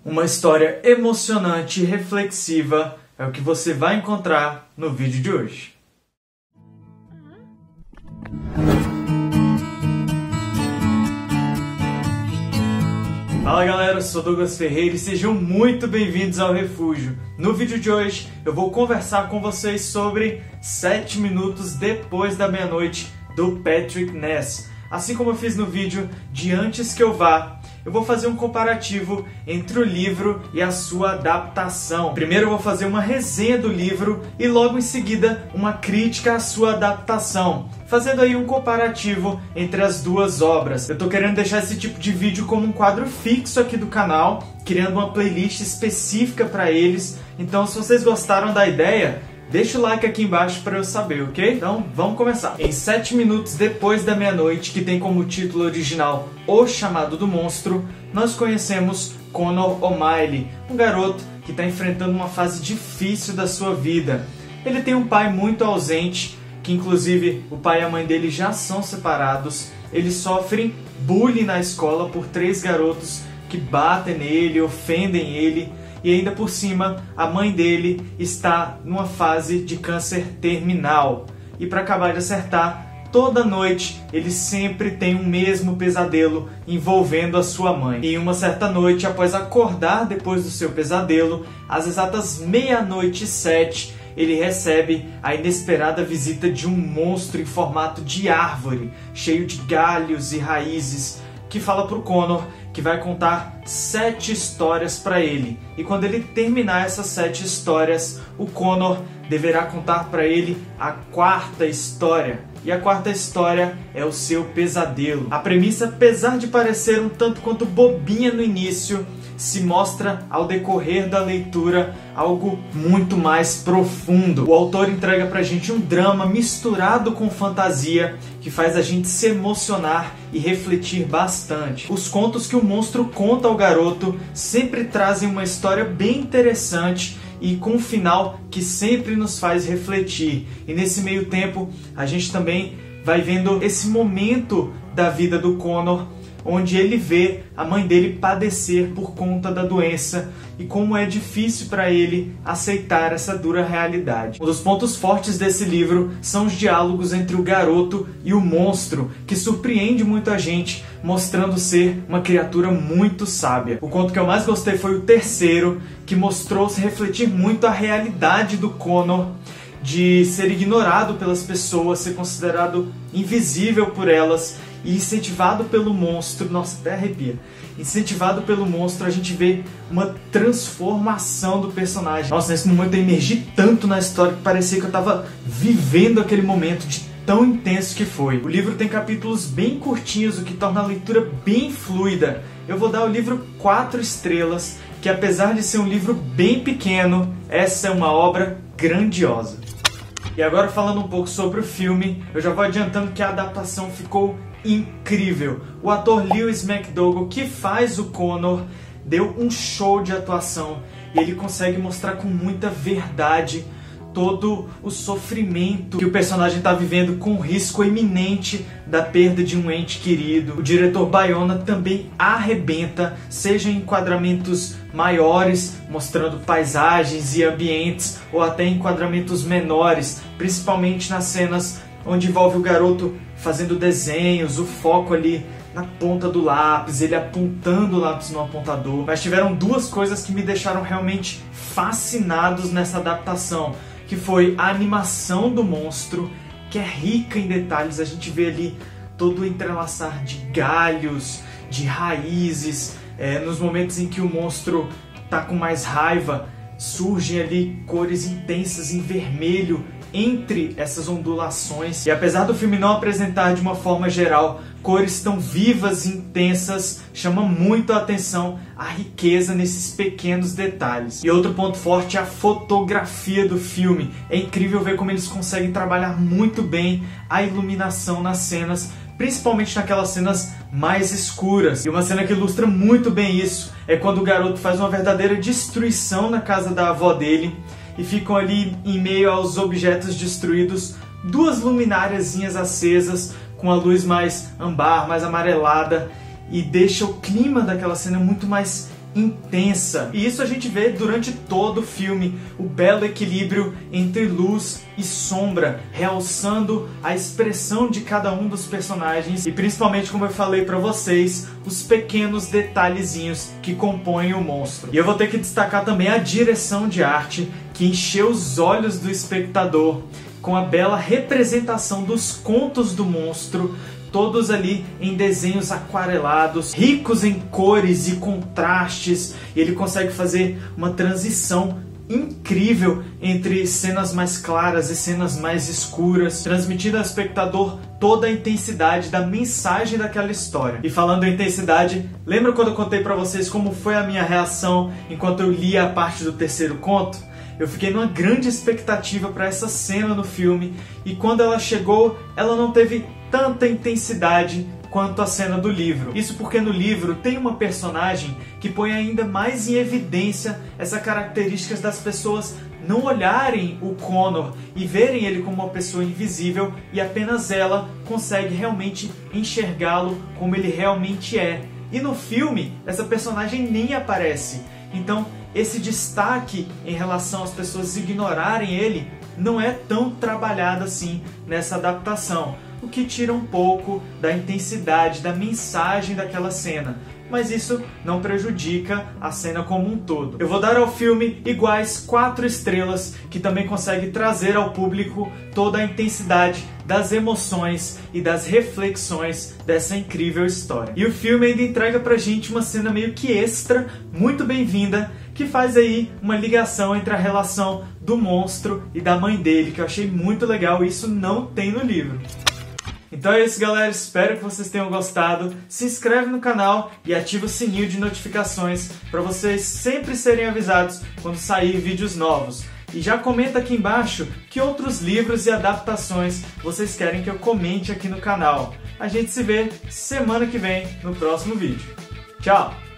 Uma história emocionante e reflexiva é o que você vai encontrar no vídeo de hoje. Fala galera, eu sou Douglas Ferreira e sejam muito bem-vindos ao Refúgio. No vídeo de hoje eu vou conversar com vocês sobre 7 minutos depois da meia-noite do Patrick Ness. Assim como eu fiz no vídeo de Antes que eu vá, eu vou fazer um comparativo entre o livro e a sua adaptação. Primeiro eu vou fazer uma resenha do livro e logo em seguida uma crítica à sua adaptação, fazendo aí um comparativo entre as duas obras. Eu tô querendo deixar esse tipo de vídeo como um quadro fixo aqui do canal, criando uma playlist específica para eles. Então se vocês gostaram da ideia, deixa o like aqui embaixo para eu saber, ok? Então, vamos começar. Em 7 minutos depois da meia-noite, que tem como título original O Chamado do Monstro, nós conhecemos Connor O'Malley, um garoto que está enfrentando uma fase difícil da sua vida. Ele tem um pai muito ausente, que inclusive o pai e a mãe dele já são separados. Eles sofrem bullying na escola por 3 garotos que batem nele, ofendem ele. E ainda por cima, a mãe dele está numa fase de câncer terminal. E para acabar de acertar, toda noite ele sempre tem o mesmo pesadelo envolvendo a sua mãe. E em uma certa noite, após acordar depois do seu pesadelo, às exatas 00:07, ele recebe a inesperada visita de um monstro em formato de árvore, cheio de galhos e raízes, que fala para o Connor que vai contar 7 histórias para ele. E quando ele terminar essas 7 histórias, o Connor deverá contar para ele a 4ª história. E a 4ª história é o seu pesadelo. A premissa, apesar de parecer um tanto quanto bobinha no início, se mostra ao decorrer da leitura algo muito mais profundo. O autor entrega pra gente um drama misturado com fantasia que faz a gente se emocionar e refletir bastante. Os contos que o monstro conta ao garoto sempre trazem uma história bem interessante e com um final que sempre nos faz refletir. E nesse meio tempo a gente também vai vendo esse momento da vida do Connor, onde ele vê a mãe dele padecer por conta da doença e como é difícil para ele aceitar essa dura realidade. Um dos pontos fortes desse livro são os diálogos entre o garoto e o monstro, que surpreende muito a gente, mostrando ser uma criatura muito sábia. O conto que eu mais gostei foi o terceiro, que mostrou-se refletir muito a realidade do Connor, de ser ignorado pelas pessoas, ser considerado invisível por elas, e incentivado pelo monstro, nossa, até arrepia, incentivado pelo monstro, a gente vê uma transformação do personagem. Nossa, nesse momento eu emergi tanto na história que parecia que eu estava vivendo aquele momento de tão intenso que foi. O livro tem capítulos bem curtinhos, o que torna a leitura bem fluida. Eu vou dar ao livro 4 estrelas, que apesar de ser um livro bem pequeno, essa é uma obra grandiosa. E agora falando um pouco sobre o filme, eu já vou adiantando que a adaptação ficou incrível. O ator Lewis McDougall, que faz o Connor, deu um show de atuação e ele consegue mostrar com muita verdade todo o sofrimento que o personagem está vivendo, com o risco iminente da perda de um ente querido. O diretor Bayona também arrebenta, seja em enquadramentos maiores, mostrando paisagens e ambientes, ou até enquadramentos menores, principalmente nas cenas onde envolve o garoto fazendo desenhos, o foco ali na ponta do lápis, ele apontando o lápis no apontador. Mas tiveram 2 coisas que me deixaram realmente fascinados nessa adaptação, que foi a animação do monstro, que é rica em detalhes. A gente vê ali todo o entrelaçar de galhos, de raízes. Nos momentos em que o monstro está com mais raiva, surgem ali cores intensas em vermelho entre essas ondulações. E apesar do filme não apresentar de uma forma geral cores tão vivas e intensas, chama muito a atenção a riqueza nesses pequenos detalhes. E outro ponto forte é a fotografia do filme. É incrível ver como eles conseguem trabalhar muito bem a iluminação nas cenas, principalmente naquelas cenas mais escuras. E uma cena que ilustra muito bem isso é quando o garoto faz uma verdadeira destruição na casa da avó dele e ficam ali em meio aos objetos destruídos 2 lumináriazinhas acesas com a luz mais ambar, mais amarelada, e deixa o clima daquela cena muito mais intensa. E isso a gente vê durante todo o filme, o belo equilíbrio entre luz e sombra, realçando a expressão de cada um dos personagens e principalmente, como eu falei pra vocês, os pequenos detalhezinhos que compõem o monstro. E eu vou ter que destacar também a direção de arte, que encheu os olhos do espectador com a bela representação dos contos do monstro, todos ali em desenhos aquarelados, ricos em cores e contrastes. E ele consegue fazer uma transição incrível entre cenas mais claras e cenas mais escuras, transmitindo ao espectador toda a intensidade da mensagem daquela história. E falando em intensidade, lembra quando eu contei pra vocês como foi a minha reação enquanto eu lia a parte do terceiro conto? Eu fiquei numa grande expectativa para essa cena no filme, e quando ela chegou, ela não teve tanta intensidade quanto a cena do livro. Isso porque no livro tem uma personagem que põe ainda mais em evidência essa característica das pessoas não olharem o Connor e verem ele como uma pessoa invisível, e apenas ela consegue realmente enxergá-lo como ele realmente é. E no filme, essa personagem nem aparece. Então, esse destaque em relação às pessoas ignorarem ele não é tão trabalhado assim nessa adaptação, o que tira um pouco da intensidade, da mensagem daquela cena. Mas isso não prejudica a cena como um todo. Eu vou dar ao filme iguais 4 estrelas, que também consegue trazer ao público toda a intensidade das emoções e das reflexões dessa incrível história. E o filme ainda entrega pra gente uma cena meio que extra, muito bem-vinda, que faz aí uma ligação entre a relação do monstro e da mãe dele, que eu achei muito legal, e isso não tem no livro. Então é isso, galera, espero que vocês tenham gostado. Se inscreve no canal e ativa o sininho de notificações para vocês sempre serem avisados quando sair vídeos novos. E já comenta aqui embaixo que outros livros e adaptações vocês querem que eu comente aqui no canal. A gente se vê semana que vem no próximo vídeo. Tchau!